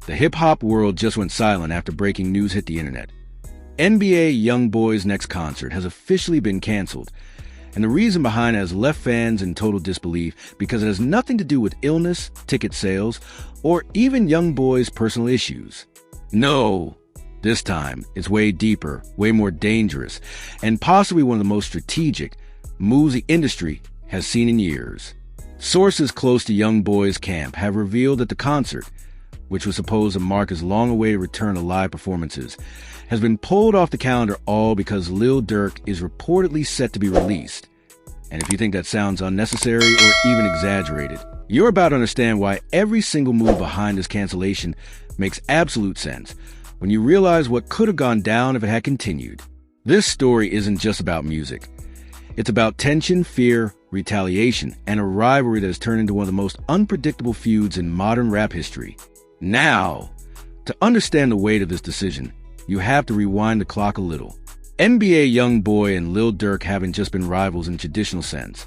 The hip-hop world just went silent after breaking news hit the internet. NBA YoungBoy's next concert has officially been canceled, and the reason behind it has left fans in total disbelief because it has nothing to do with illness, ticket sales, or even YoungBoy's personal issues. No, this time it's way deeper, way more dangerous, and possibly one of the most strategic moves the industry has seen in years. Sources close to YoungBoy's camp have revealed that the concert, which was supposed to mark his long-awaited return to live performances, has been pulled off the calendar all because Lil Durk is reportedly set to be released. And if you think that sounds unnecessary or even exaggerated, you're about to understand why every single move behind this cancellation makes absolute sense when you realize what could have gone down if it had continued. This story isn't just about music. It's about tension, fear, retaliation, and a rivalry that has turned into one of the most unpredictable feuds in modern rap history. Now, to understand the weight of this decision, you have to rewind the clock a little. NBA YoungBoy and Lil Durk haven't just been rivals in the traditional sense.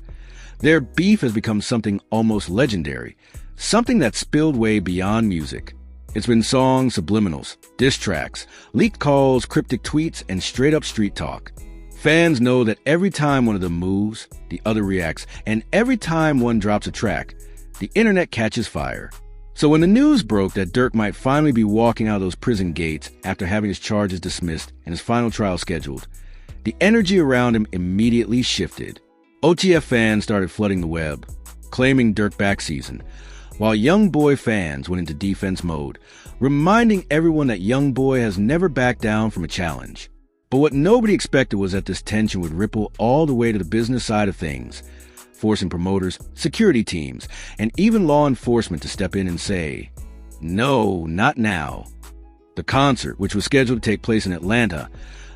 Their beef has become something almost legendary, something that spilled way beyond music. It's been songs, subliminals, diss tracks, leaked calls, cryptic tweets, and straight-up street talk. Fans know that every time one of them moves, the other reacts, and every time one drops a track, the internet catches fire. So when the news broke that Durk might finally be walking out of those prison gates after having his charges dismissed and his final trial scheduled, the energy around him immediately shifted. OTF fans started flooding the web, claiming Durk back season, while YoungBoy fans went into defense mode, reminding everyone that YoungBoy has never backed down from a challenge. But what nobody expected was that this tension would ripple all the way to the business side of things, forcing promoters, security teams, and even law enforcement to step in and say, "No, not now." The concert, which was scheduled to take place in Atlanta,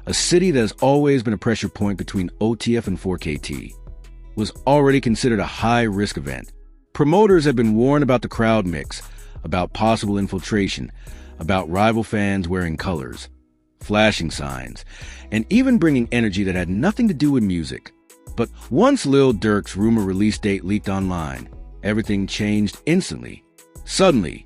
a city that has always been a pressure point between OTF and 4KT, was already considered a high-risk event. Promoters had been warned about the crowd mix, about possible infiltration, about rival fans wearing colors, flashing signs, and even bringing energy that had nothing to do with music. But once Lil Durk's rumor release date leaked online, everything changed instantly. Suddenly,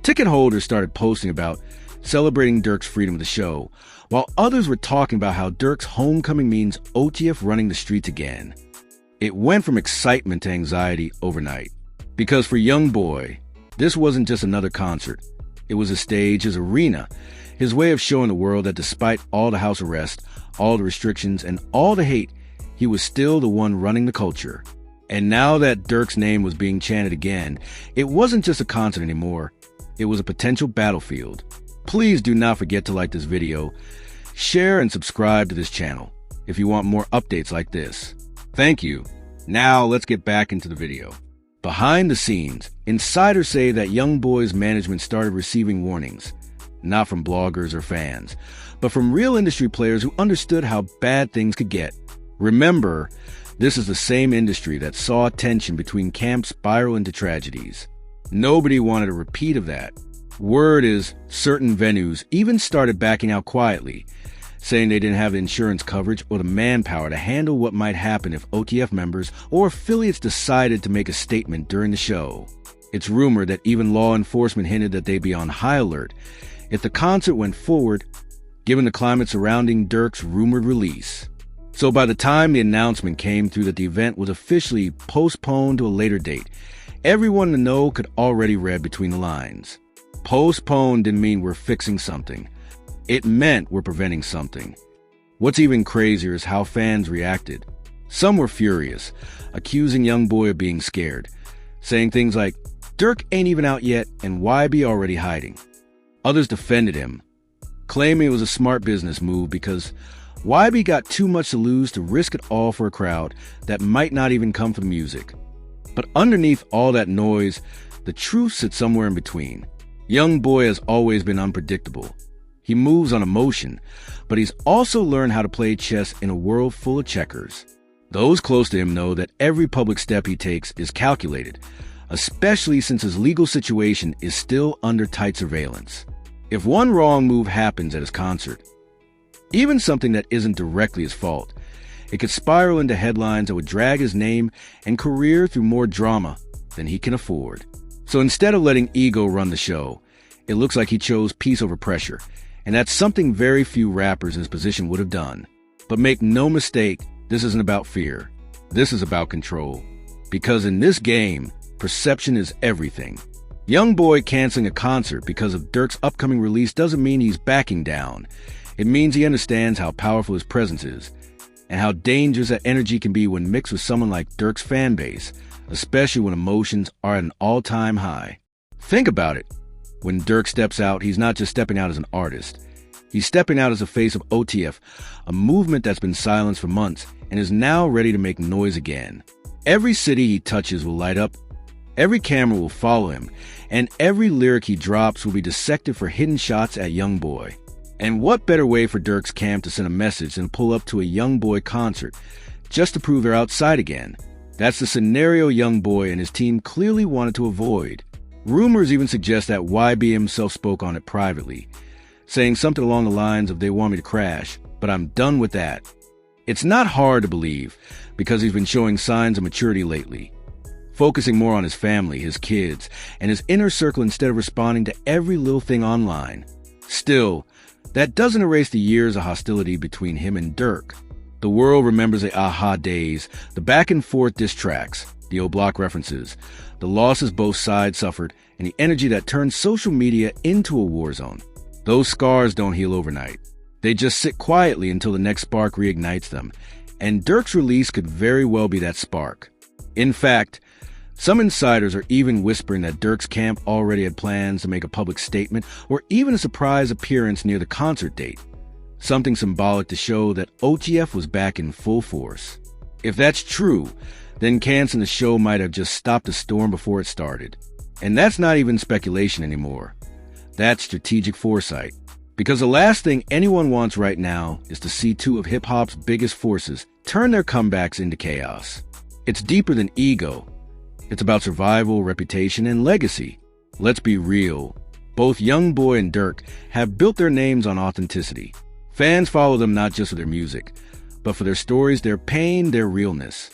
ticket holders started posting about celebrating Durk's freedom of the show, while others were talking about how Durk's homecoming means OTF running the streets again. It went from excitement to anxiety overnight. Because for YoungBoy, this wasn't just another concert. It was a stage, his arena, his way of showing the world that despite all the house arrest, all the restrictions, and all the hate, he was still the one running the culture. And now that Durk's name was being chanted again, it wasn't just a concert anymore. It was a potential battlefield. Please do not forget to like this video, share and subscribe to this channel if you want more updates like this. Thank you. Now let's get back into the video. Behind the scenes, insiders say that YoungBoy's management started receiving warnings, not from bloggers or fans, but from real industry players who understood how bad things could get. Remember, this is the same industry that saw tension between camps spiral into tragedies. Nobody wanted a repeat of that. Word is certain venues even started backing out quietly, saying they didn't have the insurance coverage or the manpower to handle what might happen if OTF members or affiliates decided to make a statement during the show. It's rumored that even law enforcement hinted that they'd be on high alert if the concert went forward, given the climate surrounding Durk's rumored release. So by the time the announcement came through that the event was officially postponed to a later date, everyone in the know could already read between the lines. Postponed didn't mean we're fixing something. It meant we're preventing something. What's even crazier is how fans reacted. Some were furious, accusing YoungBoy of being scared, saying things like, "Durk ain't even out yet, and why be already hiding?" Others defended him, claiming it was a smart business move because YB got too much to lose to risk it all for a crowd that might not even come for the music. But underneath all that noise, the truth sits somewhere in between. YoungBoy has always been unpredictable. He moves on emotion, but he's also learned how to play chess in a world full of checkers. Those close to him know that every public step he takes is calculated, especially since his legal situation is still under tight surveillance. If one wrong move happens at his concert, even something that isn't directly his fault, it could spiral into headlines that would drag his name and career through more drama than he can afford. So instead of letting ego run the show, It looks like he chose peace over pressure, and that's something very few rappers in his position would have done. But make no mistake, this isn't about fear. This is about control. Because in this game, perception is everything. YoungBoy canceling a concert because of Durk's upcoming release doesn't mean he's backing down. It means he understands how powerful his presence is, and how dangerous that energy can be when mixed with someone like Durk's fan base, especially when emotions are at an all-time high. Think about it. When Durk steps out, he's not just stepping out as an artist. He's stepping out as the face of OTF, a movement that's been silenced for months and is now ready to make noise again. Every city he touches will light up, every camera will follow him, and every lyric he drops will be dissected for hidden shots at YoungBoy. And what better way for Durk's camp to send a message than pull up to a YoungBoy concert just to prove they're outside again? That's the scenario YoungBoy and his team clearly wanted to avoid. Rumors even suggest that YB himself spoke on it privately, saying something along the lines of "they want me to crash, but I'm done with that." It's not hard to believe, because he's been showing signs of maturity lately, focusing more on his family, his kids, and his inner circle instead of responding to every little thing online. Still, that doesn't erase the years of hostility between him and Durk. The world remembers the aha days, the back-and-forth diss tracks, the O-Block references, the losses both sides suffered, and the energy that turned social media into a war zone. Those scars don't heal overnight. They just sit quietly until the next spark reignites them, and Durk's release could very well be that spark. In fact, some insiders are even whispering that Durk's camp already had plans to make a public statement or even a surprise appearance near the concert date, something symbolic to show that OTF was back in full force. If that's true, then canceling the show might have just stopped the storm before it started. And that's not even speculation anymore. That's strategic foresight. Because the last thing anyone wants right now is to see two of hip-hop's biggest forces turn their comebacks into chaos. It's deeper than ego. It's about survival, reputation, and legacy. Let's be real. Both YoungBoy and Durk have built their names on authenticity. Fans follow them not just for their music, but for their stories, their pain, their realness.